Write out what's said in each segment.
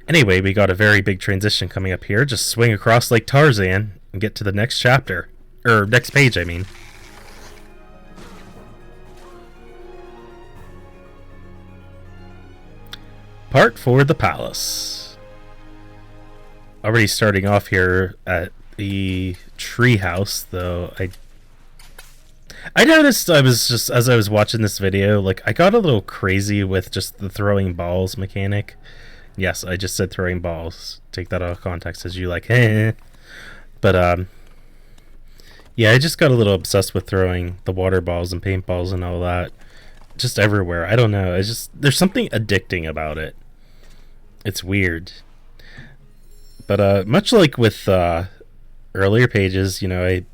Anyway, we got a very big transition coming up here. Just swing across like Tarzan and get to the next chapter. Or next page, I mean. Part for the palace. Already starting off here at the treehouse, though. I noticed I was just, as I was watching this video, like, I got a little crazy with just the throwing balls mechanic. Yes, I just said throwing balls. Take that out of context as you like, But, yeah, I just got a little obsessed with throwing the water balls and paintballs and all that. Just everywhere. I don't know. There's something addicting about it. It's weird. But, much like with, earlier pages, I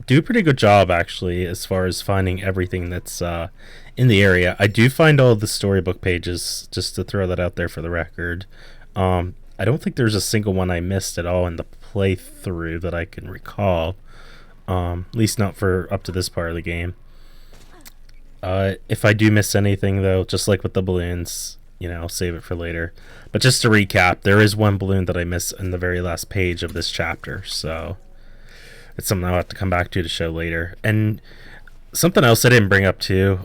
do a pretty good job actually as far as finding everything that's in the area. I do find all the storybook pages, just to throw that out there for the record. I don't think there's a single one I missed at all in the playthrough that I can recall. At least not for up to this part of the game. If I do miss anything though, just like with the balloons, I'll save it for later. But just to recap, there is one balloon that I miss in the very last page of this chapter, so it's something I'll have to come back to show later. And something else I didn't bring up too,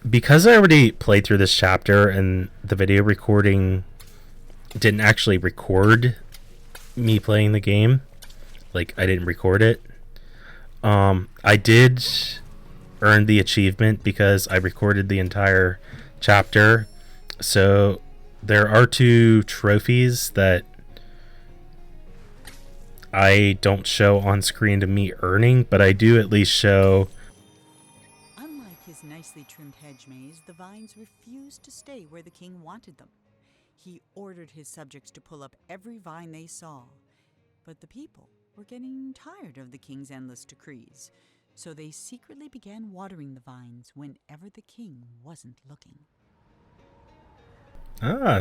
because I already played through this chapter and the video recording didn't actually record me playing the game, like I didn't record it, I did earn the achievement because I recorded the entire chapter. So there are 2 trophies that I don't show on screen to me earning, but I do at least show. Unlike his nicely trimmed hedge maze, the vines refused to stay where the king wanted them. He ordered his subjects to pull up every vine they saw. But the people were getting tired of the king's endless decrees, so they secretly began watering the vines whenever the king wasn't looking.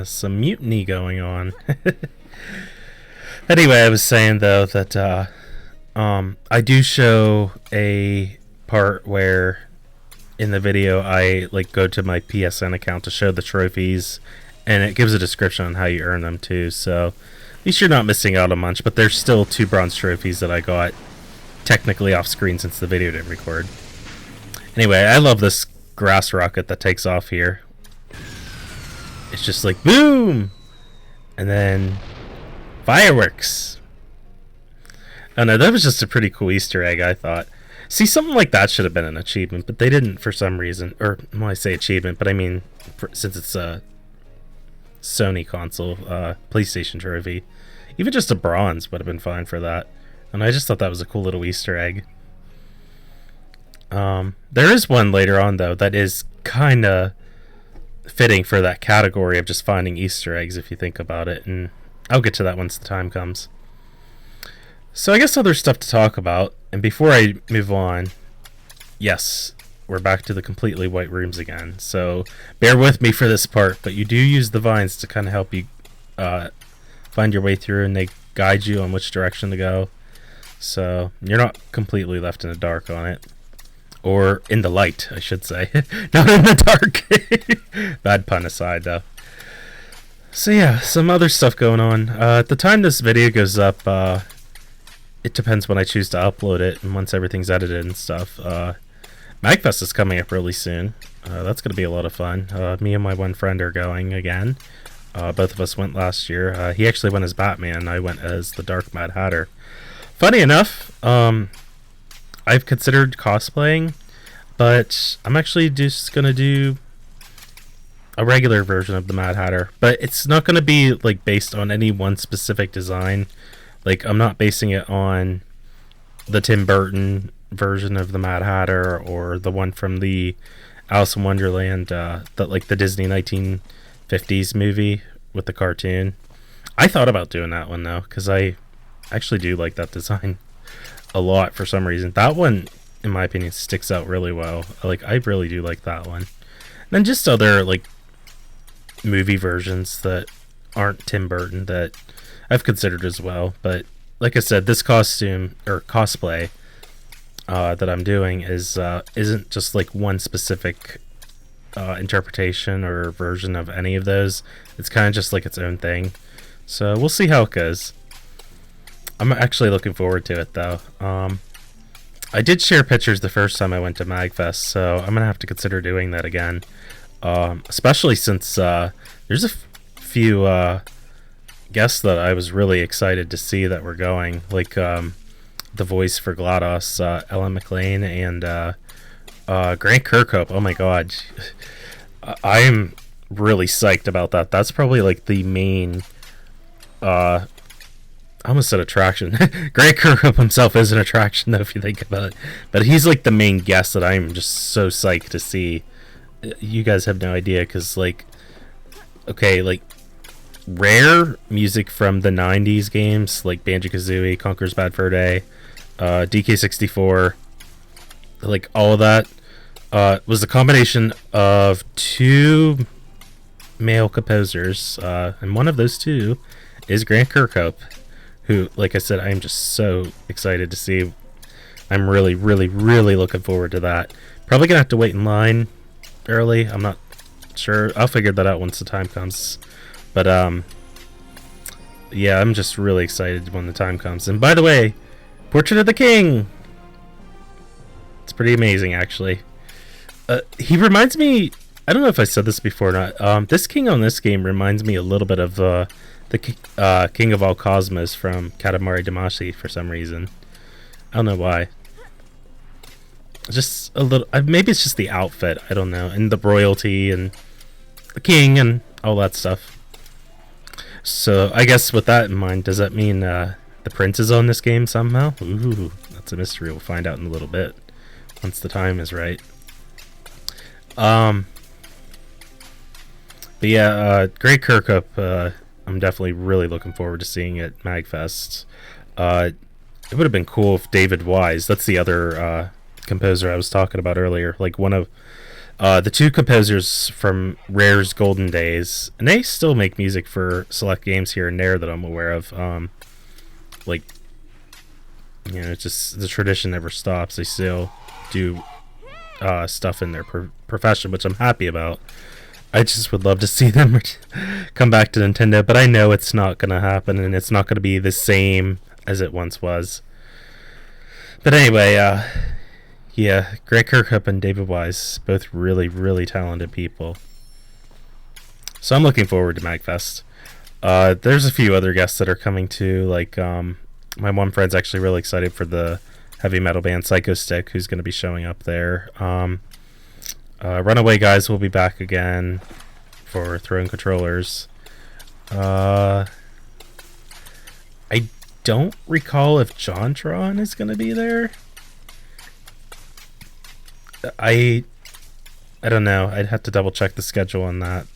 Some mutiny going on. Anyway, I was saying though that I do show a part where in the video I go to my PSN account to show the trophies, and it gives a description on how you earn them too. So at least you're not missing out on much. But there's still 2 bronze trophies that I got technically off screen since the video didn't record. Anyway, I love this grass rocket that takes off here. It's just like boom, and then fireworks. Oh no, that was just a pretty cool Easter egg, I thought. See, something like that should have been an achievement, but they didn't for some reason. Or, well, I say achievement, but I mean, since it's a Sony console, PlayStation trophy, even just a bronze would have been fine for that. And I just thought that was a cool little Easter egg. There is one later on, though, that is kind of fitting for that category of just finding Easter eggs, if you think about it, and I'll get to that once the time comes. So I guess other stuff to talk about, and before I move on, yes, we're back to the completely white rooms again, so bear with me for this part, but you do use the vines to kind of help you find your way through, and they guide you on which direction to go, so you're not completely left in the dark on it. Or in the light, I should say. Not in the dark. Bad pun aside, though. So yeah, some other stuff going on. At the time this video goes up, it depends when I choose to upload it, and once everything's edited and stuff. MAGFest is coming up really soon. That's going to be a lot of fun. Me and my one friend are going again. Both of us went last year. He actually went as Batman, I went as the Dark Mad Hatter. Funny enough, I've considered cosplaying, but I'm actually just going to do a regular version of the Mad Hatter. But it's not going to be based on any one specific design. I'm not basing it on the Tim Burton version of the Mad Hatter or the one from the Alice in Wonderland, the Disney 1950s movie with the cartoon. I thought about doing that one though, because I actually do like that design a lot for some reason. That one, in my opinion, sticks out really well. I really do like that one. And then just other movie versions that aren't Tim Burton that I've considered as well. But like I said, this costume or cosplay that I'm doing isn't just one specific interpretation or version of any of those. It's kind of just like its own thing. So we'll see how it goes. I'm actually looking forward to it, though. I did share pictures the first time I went to MAGFest, so I'm going to have to consider doing that again. Especially since there's a few guests that I was really excited to see that were going, like the voice for GLaDOS, Ellen McLean, and Grant Kirkhope. Oh my god. I'm really psyched about that. That's probably like the main I almost said attraction. Grant Kirkhope himself is an attraction, though, if you think about it. But he's like the main guest that I'm just so psyched to see. You guys have no idea, because like, okay, like rare music from the 90s games like Banjo-Kazooie, Conker's Bad Fur Day, DK64, like all of that was the combination of two male composers, and one of those two is Grant Kirkhope, who, like I said, I'm just so excited to see. I'm really, really, really looking forward to that. Probably gonna have to wait in line early. I'm not sure. I'll figure that out once the time comes. But yeah, I'm just really excited when the time comes. And by the way, Portrait of the King. It's pretty amazing, actually. He reminds me. I don't know if I said this before or not. This king on this game reminds me a little bit of the King of All Cosmos from Katamari Damacy for some reason. I don't know why. Just a little. Maybe it's just the outfit. I don't know, and the royalty and the king and all that stuff. So I guess with that in mind, does that mean the prince is on this game somehow? Ooh, that's a mystery. We'll find out in a little bit once the time is right. But yeah, Grant Kirkhope. I'm definitely really looking forward to seeing it at MAGFest. It would have been cool if David Wise, that's the other composer I was talking about earlier, like one of the two composers from Rare's Golden Days, and they still make music for select games here and there that I'm aware of. Like, you know, it's just the tradition never stops. They still do stuff in their profession, which I'm happy about. I just would love to see them come back to Nintendo, but I know it's not going to happen, and it's not going to be the same as it once was. But anyway, yeah, Grant Kirkhope and David Wise, both really, really talented people. So I'm looking forward to MAGFest. There's a few other guests that are coming too, like my one friend's actually really excited for the heavy metal band Psycho Stick, who's going to be showing up there. Runaway Guys will be back again for Throwing Controllers. I don't recall if JonTron is going to be there. I don't know. I'd have to double check the schedule on that.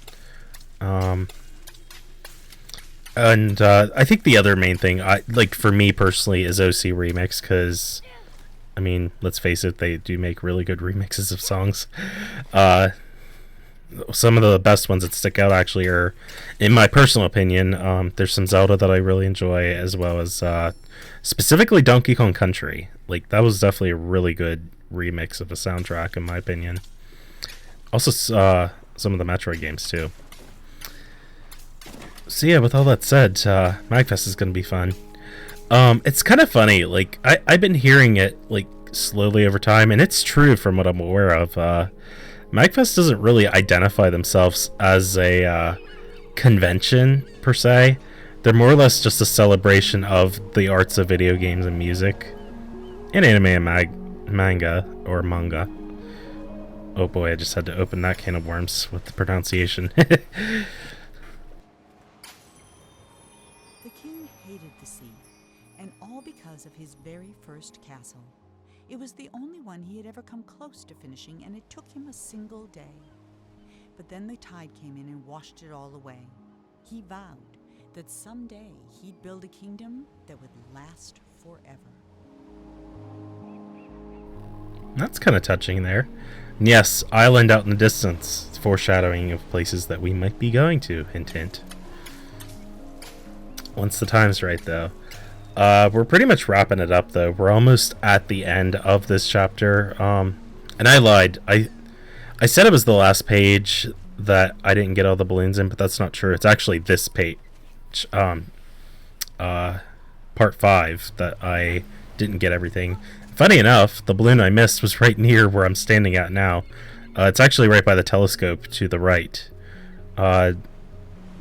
And I think the other main thing, like for me personally, is OC Remix, because I mean, let's face it, they do make really good remixes of songs. Some of the best ones that stick out actually are, in my personal opinion, there's some Zelda that I really enjoy, as well as specifically Donkey Kong Country. Like, that was definitely a really good remix of a soundtrack, in my opinion. Also, some of the Metroid games, too. So yeah, with all that said, MAGFest is going to be fun. It's kind of funny, like, I've been hearing it, like, slowly over time, and it's true from what I'm aware of. MAGFest doesn't really identify themselves as a convention, per se. They're more or less just a celebration of the arts of video games and music. And anime and manga. Oh boy, I just had to open that can of worms with the pronunciation. The king hated the sea, and all because of his very first castle. It was the only one he had ever come close to finishing, and it took him a single day. But then the tide came in and washed it all away. He vowed that someday he'd build a kingdom that would last forever. That's kind of touching there. And yes, island out in the distance. It's foreshadowing of places that we might be going to, hint hint. Once the time's right, though. We're pretty much wrapping it up, though. We're almost at the end of this chapter. And I lied. I said it was the last page that I didn't get all the balloons in, but that's not true. It's actually this page, part 5, that I didn't get everything. Funny enough, the balloon I missed was right near where I'm standing at now. It's actually right by the telescope to the right. Not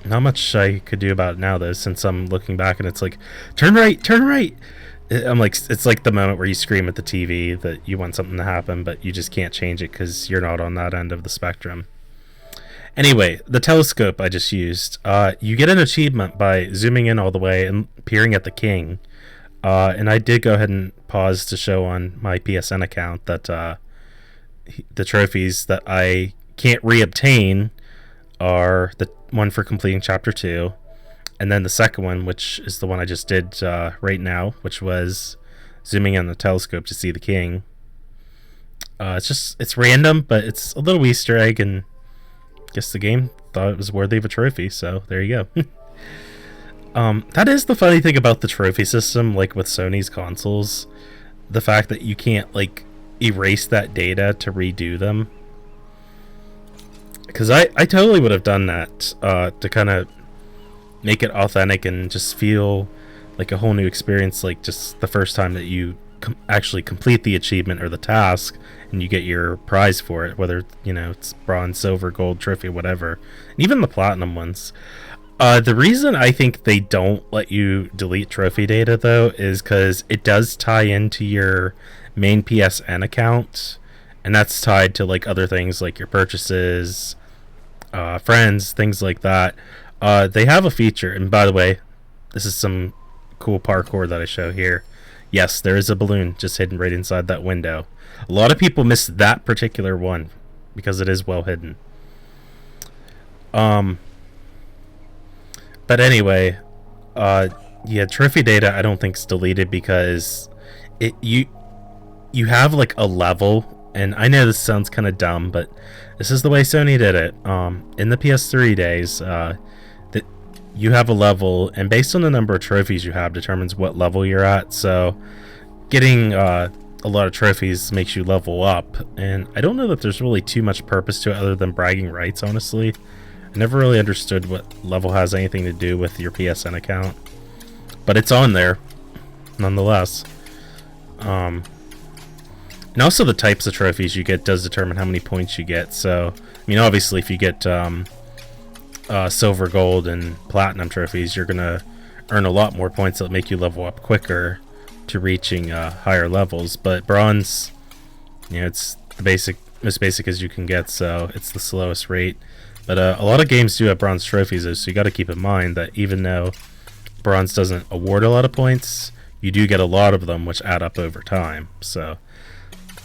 much I could do about it now, though, since I'm looking back and it's like, turn right, turn right. I'm like, it's like the moment where you scream at the TV that you want something to happen, but you just can't change it because you're not on that end of the spectrum. Anyway, the telescope I just used. You get an achievement by zooming in all the way and peering at the king. And I did go ahead and pause to show on my PSN account that the trophies that I can't reobtain are the one for completing Chapter 2, and then the second one, which is the one I just did right now, which was zooming in the telescope to see the king. It's random, but it's a little Easter egg, and I guess the game thought it was worthy of a trophy, so there you go. That is the funny thing about the trophy system, like with Sony's consoles. The fact that you can't, like, erase that data to redo them. Because I totally would have done that to kind of make it authentic and just feel like a whole new experience, like just the first time that you actually complete the achievement or the task and you get your prize for it, whether, you know, it's bronze, silver, gold, trophy, whatever. And even the platinum ones. The reason I think they don't let you delete trophy data, though, is because it does tie into your main PSN account, and that's tied to, like, other things like your purchases, friends, things like that. They have a feature, and by the way, this is some cool parkour that I show here. Yes, there is a balloon just hidden right inside that window. A lot of people miss that particular one because it is well hidden. But anyway, yeah, trophy data I don't think is deleted because you have like a level, and I know this sounds kind of dumb, but this is the way Sony did it. In the PS3 days, that you have a level, and based on the number of trophies you have determines what level you're at. So getting a lot of trophies makes you level up, and I don't know that there's really too much purpose to it other than bragging rights, honestly. I never really understood what level has anything to do with your PSN account, but it's on there nonetheless. And also the types of trophies you get does determine how many points you get. So, I mean, obviously if you get silver, gold, and platinum trophies, you're gonna earn a lot more points that make you level up quicker to reaching higher levels. But bronze, you know, it's the most basic as you can get, so it's the slowest rate. But a lot of games do have bronze trophies, so you got to keep in mind that even though bronze doesn't award a lot of points, you do get a lot of them, which add up over time. So,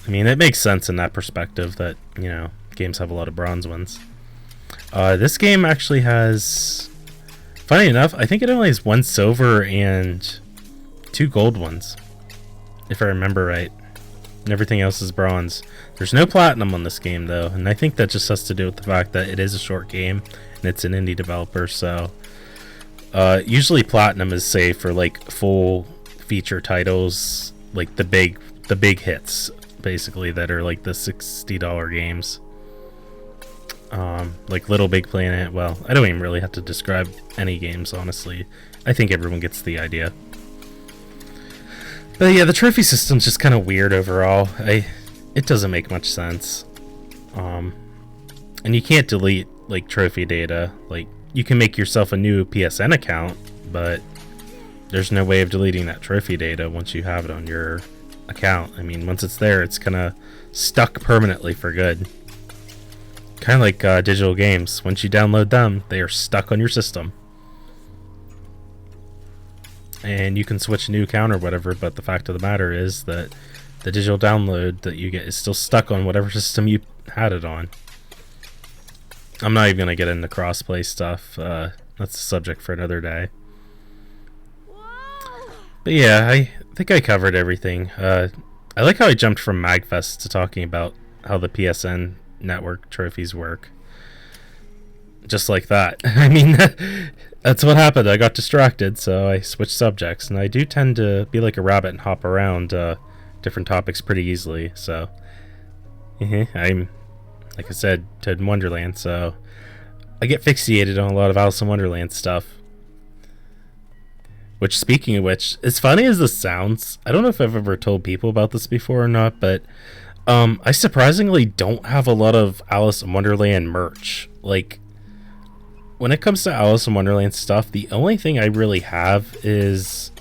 I mean, it makes sense in that perspective that, you know, games have a lot of bronze ones. This game actually has, funny enough, I think it only has 1 silver and 2 gold ones, if I remember right. And everything else is bronze. There's no platinum on this game, though, and I think that just has to do with the fact that it is a short game and it's an indie developer. So usually platinum is saved for like full feature titles, like the big hits, basically, that are like the $60 games, like Little Big Planet. Well, I don't even really have to describe any games, honestly. I think everyone gets the idea. But yeah, the trophy system's just kind of weird overall. It doesn't make much sense. And you can't delete like trophy data. Like, you can make yourself a new PSN account, but there's no way of deleting that trophy data once you have it on your account. I mean, once it's there, it's kind of stuck permanently for good. Kind of like digital games. Once you download them, they are stuck on your system. And you can switch a new account or whatever, but the fact of the matter is that the digital download that you get is still stuck on whatever system you had it on. I'm not even going to get into crossplay stuff. That's a subject for another day. But yeah, I think I covered everything. I like how I jumped from MAGFest to talking about how the PSN network trophies work. Just like that. I mean, that's what happened. I got distracted, so I switched subjects. And I do tend to be like a rabbit and hop around different topics pretty easily. So, I'm like I said, to Wonderland, so I get fixated on a lot of Alice in Wonderland stuff. Which, speaking of which, as funny as this sounds, I don't know if I've ever told people about this before or not, but I surprisingly don't have a lot of Alice in Wonderland merch. Like, when it comes to Alice in Wonderland stuff, the only thing I really have is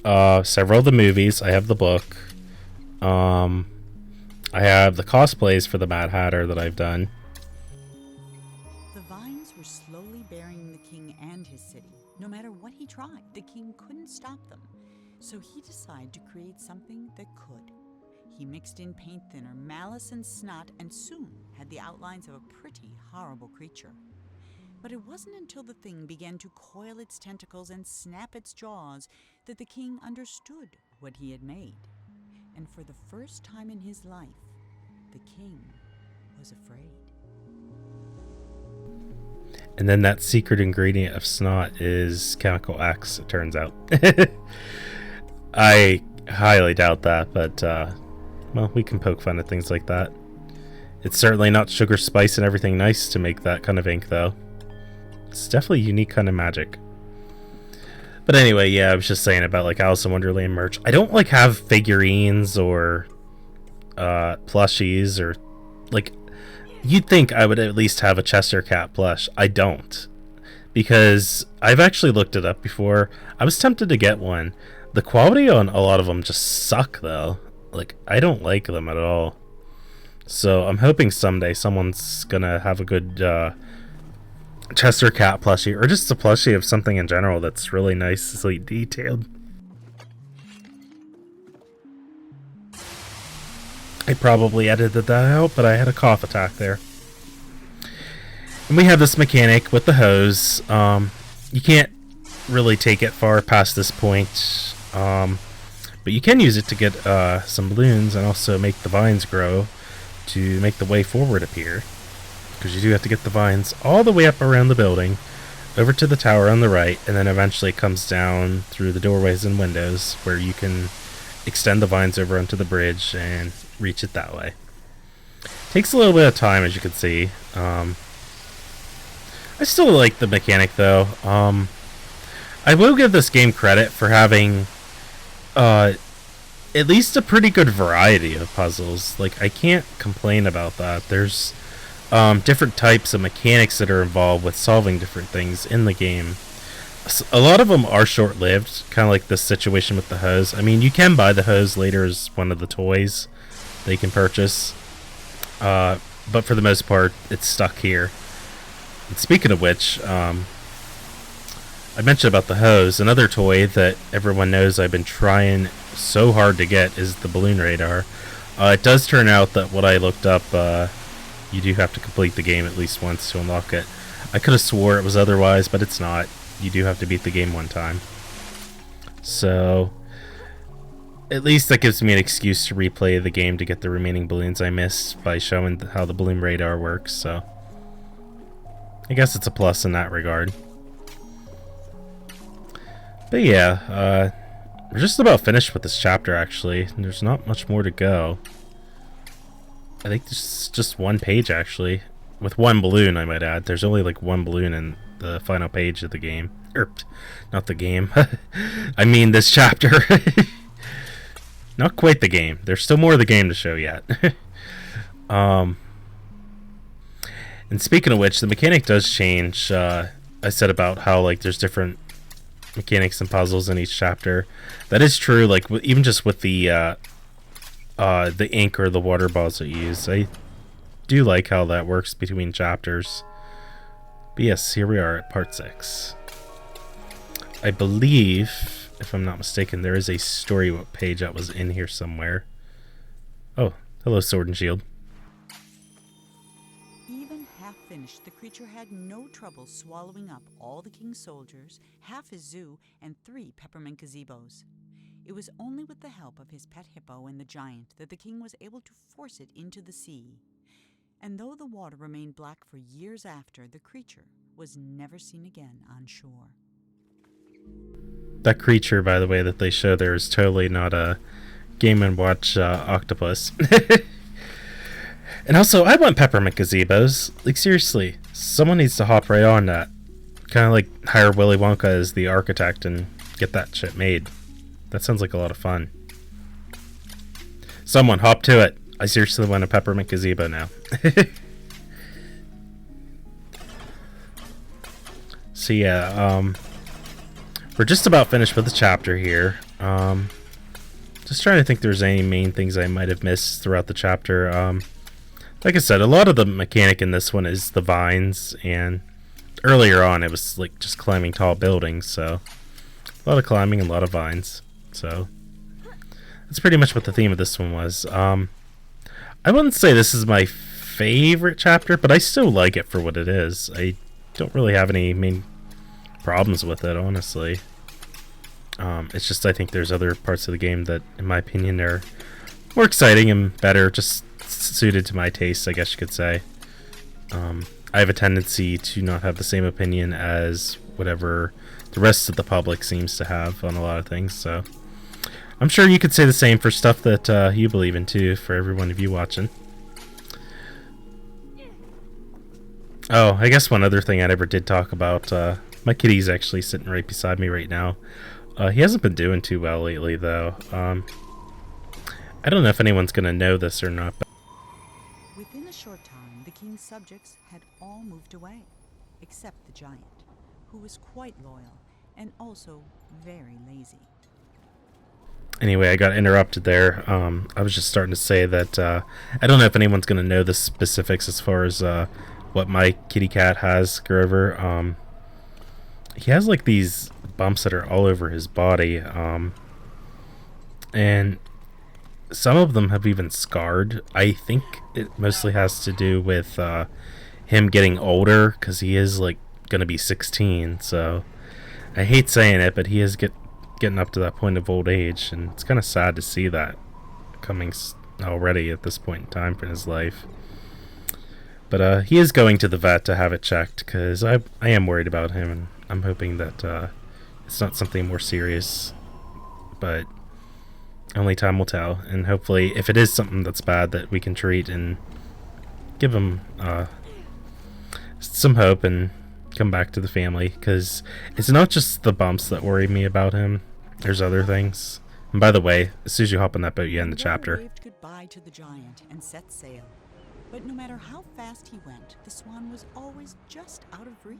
several of the movies. I have the book. I have the cosplays for the Mad Hatter that I've done. The vines were slowly burying the king and his city. No matter what he tried, the king couldn't stop them. So he decided to create something that could. He mixed in paint thinner, malice, and snot, and soon had the outlines of a pretty horrible creature. But it wasn't until the thing began to coil its tentacles and snap its jaws that the king understood what he had made. And for the first time in his life, the king was afraid. And then that secret ingredient of snot is chemical X, it turns out. I highly doubt that, but, well, we can poke fun at things like that. It's certainly not sugar, spice, and everything nice to make that kind of ink, though. It's definitely a unique kind of magic. But anyway, yeah, I was just saying about, like, Alice in Wonderland merch. I don't, like, have figurines or plushies or, like, you'd think I would at least have a Chester Cat plush. I don't. Because I've actually looked it up before. I was tempted to get one. The quality on a lot of them just suck, though. Like, I don't like them at all. So I'm hoping someday someone's gonna have a good Chester Cat plushie, or just a plushie of something in general that's really nicely detailed. I probably edited that out, but I had a cough attack there. And we have this mechanic with the hose. You can't really take it far past this point, but you can use it to get some balloons and also make the vines grow to make the way forward appear. Because you do have to get the vines all the way up around the building, over to the tower on the right, and then eventually it comes down through the doorways and windows where you can extend the vines over onto the bridge and reach it that way. Takes a little bit of time, as you can see. I still like the mechanic, though. I will give this game credit for having at least a pretty good variety of puzzles. Like, I can't complain about that. There's different types of mechanics that are involved with solving different things in the game. A lot of them are short-lived, kind of like this situation with the hose. I mean, you can buy the hose later as one of the toys they can purchase, but for the most part, it's stuck here. And speaking of which, I mentioned about the hose. Another toy that everyone knows I've been trying so hard to get is the balloon radar. It does turn out that what I looked up, you do have to complete the game at least once to unlock it. I could have swore it was otherwise, but it's not. You do have to beat the game one time. So, at least that gives me an excuse to replay the game to get the remaining balloons I missed by showing how the balloon radar works, so I guess it's a plus in that regard. But yeah, we're just about finished with this chapter, actually. There's not much more to go. I think there's just one page, actually. With one balloon, I might add. There's only like one balloon in the final page of the game. Not the game. I mean this chapter. Not quite the game. There's still more of the game to show yet. And speaking of which, the mechanic does change. I said about how like there's different mechanics and puzzles in each chapter. That is true. Like even just with the ink or the water balls that you use, I do like how that works between chapters. But yes, here we are at part 6. I believe, if I'm not mistaken, there is a story page that was in here somewhere. Oh, hello, Sword and Shield. Even half finished, the creature had no trouble swallowing up all the king's soldiers, half his zoo, and 3 peppermint gazebos. It was only with the help of his pet hippo and the giant that the king was able to force it into the sea. And though the water remained black for years after, the creature was never seen again on shore. That creature, by the way, that they show there is totally not a Game & Watch octopus. And also, I want peppermint gazebos. Like, seriously, someone needs to hop right on that. Kind of like hire Willy Wonka as the architect and get that shit made. That sounds like a lot of fun. Someone hop to it. I seriously want a peppermint gazebo now. So yeah, we're just about finished with the chapter here. Just trying to think if there's any main things I might have missed throughout the chapter. Like I said, a lot of the mechanic in this one is the vines, and earlier on it was like just climbing tall buildings, so a lot of climbing and a lot of vines. So that's pretty much what the theme of this one was. I wouldn't say this is my favorite chapter, but I still like it for what it is. I don't really have any main problems with it, honestly. It's just I think there's other parts of the game that, in my opinion, are more exciting and better, just suited to my taste, I guess you could say. I have a tendency to not have the same opinion as whatever the rest of the public seems to have on a lot of things, so I'm sure you could say the same for stuff that you believe in too, for every one of you watching. Oh, I guess one other thing I never did talk about, my kitty's actually sitting right beside me right now. He hasn't been doing too well lately, though. I don't know if anyone's going to know this or not. But Within a short time, the king's subjects had all moved away, except the giant, who was quite loyal and also very lazy. Anyway, I got interrupted there. I was just starting to say that I don't know if anyone's going to know the specifics as far as what my kitty cat has, Grover. He has like these bumps that are all over his body, and some of them have even scarred. I think it mostly has to do with him getting older, because he is like gonna be 16, so I hate saying it, but he is getting up to that point of old age, and it's kind of sad to see that coming already at this point in time for his life. But he is going to the vet to have it checked, because I am worried about him, and I'm hoping that it's not something more serious, but only time will tell. And hopefully, if it is something that's bad, that we can treat and give him some hope and come back to the family, because it's not just the bumps that worry me about him. There's other things. And by the way, as soon as you hop on that boat, you end the chapter. Waved goodbye to the giant and set sail. But no matter how fast he went, the swan was always just out of reach.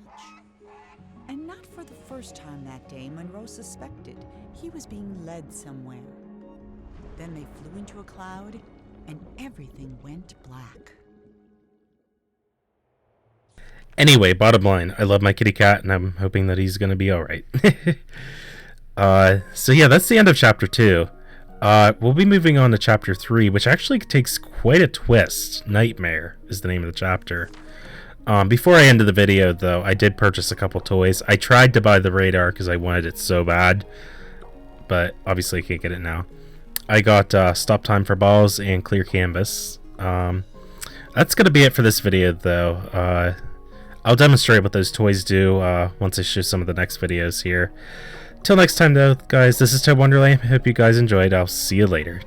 And not for the first time that day, Monroe suspected he was being led somewhere. Then they flew into a cloud, and everything went black. Anyway, bottom line, I love my kitty cat, and I'm hoping that he's going to be alright. So yeah, that's the end of Chapter 2. We'll be moving on to Chapter 3, which actually takes quite a twist. Nightmare is the name of the chapter. Before I ended the video, though, I did purchase a couple toys. I tried to buy the radar because I wanted it so bad, but obviously I can't get it now. I got Stop Time for Balls and Clear Canvas. That's going to be it for this video, though. I'll demonstrate what those toys do once I show some of the next videos here. Till next time, though, guys, this is Wonderland. I hope you guys enjoyed. I'll see you later.